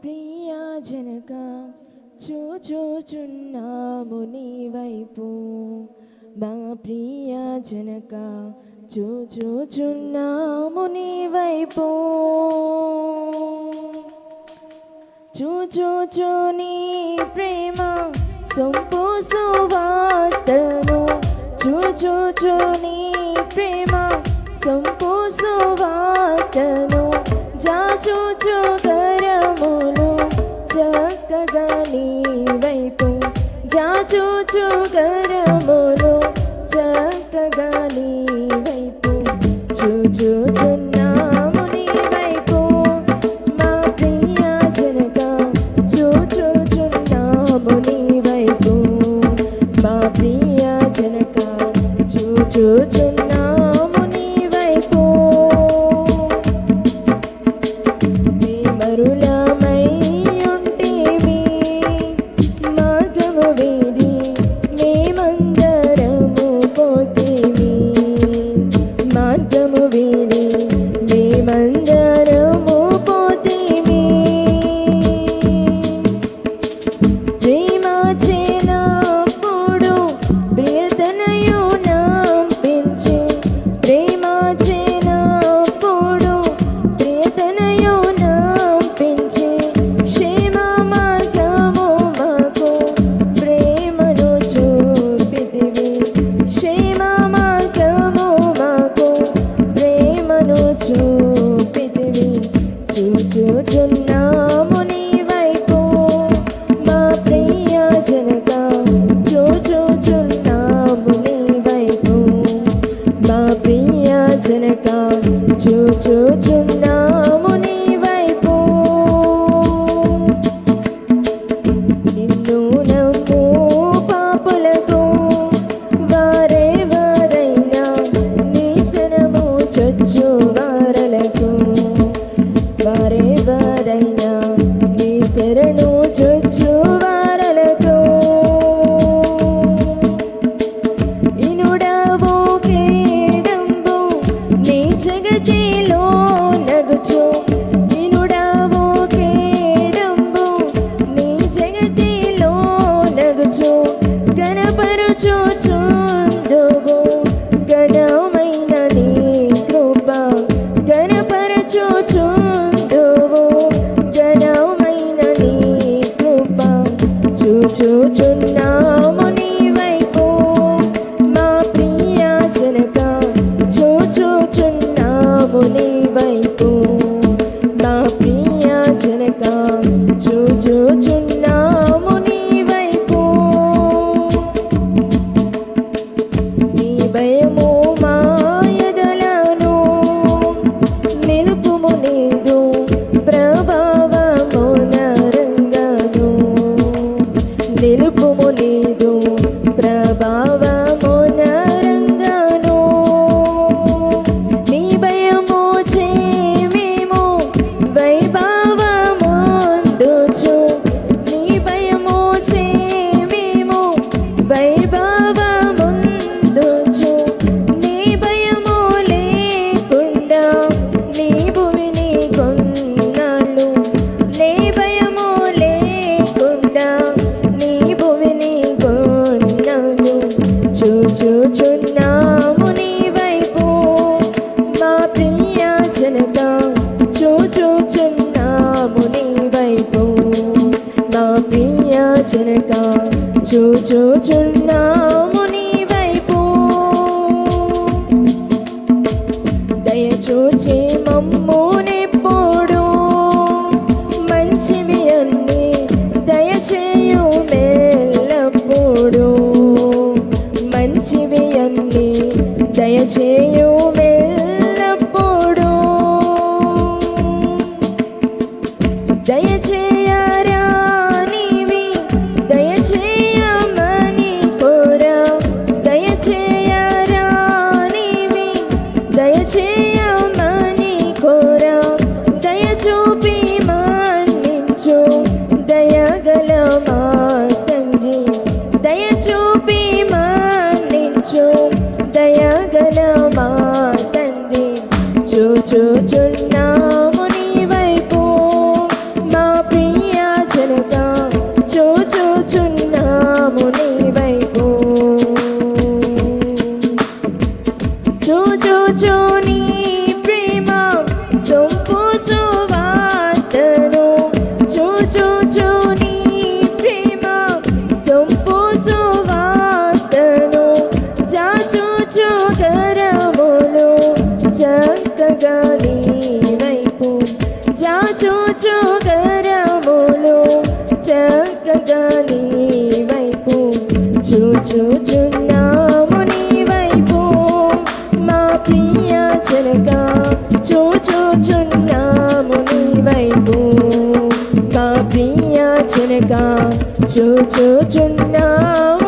ప్రియా జనక చూచుచున్నాము నీ వైపు, మా ప్రియా జనక చూచుచున్నాము నీ వైపు. చూచూచు నీ ప్రేమ సొంపు సువార్తను, చూచూచు నీ ప్రేమ సొంపు సువార్తను, జాచూచు గరములు చక్కగా నీ వైపు, జాచూచు గరములు చక్కగా నీ వైపు. చూచుచున్నాము నీ వైపు, మా ప్రియా జనక చూచుచున్నాము నీ వైపు, మా ప్రియా జనక చూచుచున్నాము నీ వైపు. మరులమై ఉంటేవి మార్గము వీడి మేమందరము పోతేవి, మార్గము వీడి మేమందరము పోతేవి. ప్రేమ చేనప్పుడు ప్రియతనయు నంపించి, ప్రేమ చేనప్పుడు ప్రియతనయు నంపించి, క్షేమ మార్గము మాకు ప్రేమను చూపితివి, క్షేమ మార్గము మాకు ప్రేమను చూపితివి. చూచుచున్నాము నీ వైపు, మా ప్రియా జనక చూచుచున్నాము నీ వైపు, మా ప్రియా జనక చూచుచున్నాము నీ వైపు. నిన్ను నమ్ము పాపులకు వారెవరైనా నీ శరణు చొచ్చు వారలకు, వారెవరైనా నీ శరణు చొచ్చు వారలకు. ఇనుడవు కేడంబు నీ జగతిలో నగుచు, ఇనుడవు కేడంబు నీ జగతిలో నగుచు, గణపరచుచుందువు ఘనమైన నీ కృప, గణపరచుచుందువు ఘనమైన నీ కృప. చూచుచున్నాము నీ వైపు, మా ప్రియా జనక చూచుచున్నాము నీ వైపు, మా ప్రియా జనక చూచుచున్నాము నీ వైపు. నీ భయము మా ఎదలను నిలుపుము, నీదు ప్రభావము నరంగను, నిలుపుము నీదు ప్రభావము నరంగను. నీ భయము చే మేము వైభవముందుచు, నీ భయము చే మేము వైభవముందుచు, నీ భయము లేకుండా నీ భూమిని కొన్నాళ్ళు, నీ భయము లేకుండా నీ భూమిని కొన్నాళ్ళు. చూచుచున్నాము నీ వైపు, మా ప్రియా జనక చూచుచున్నాము నీ వైపు, మా ప్రియా జనక చూచుచున్నాము నీ వైపు. దయచూచి మమ్మునెప్పుడు మంచివి అన్ని దయచేయు మెల్లప్పుడు, మంచివి అన్ని దయచేయు మెల్లప్పుడు. దయచేయరానివి దయచేయమని కోరా, దయచేయరానివి దయచేయమని కోరా, దయచూపి మన్నించు దయగల మా తండ్రి, దయచూపి మన్నించు దయగల మా తండ్రి. చూచుచున్నాము నీ వైపు, మా ప్రియ చక్కగా నీ వైపు చాచూచు కరములు చక్కగా నీ వైపు చూచుచున్నాము నీ వైపు మా ప్రియ జనక చూచుచున్నాము నీ వైపు మా ప్రియ జనక చూచుచున్నాము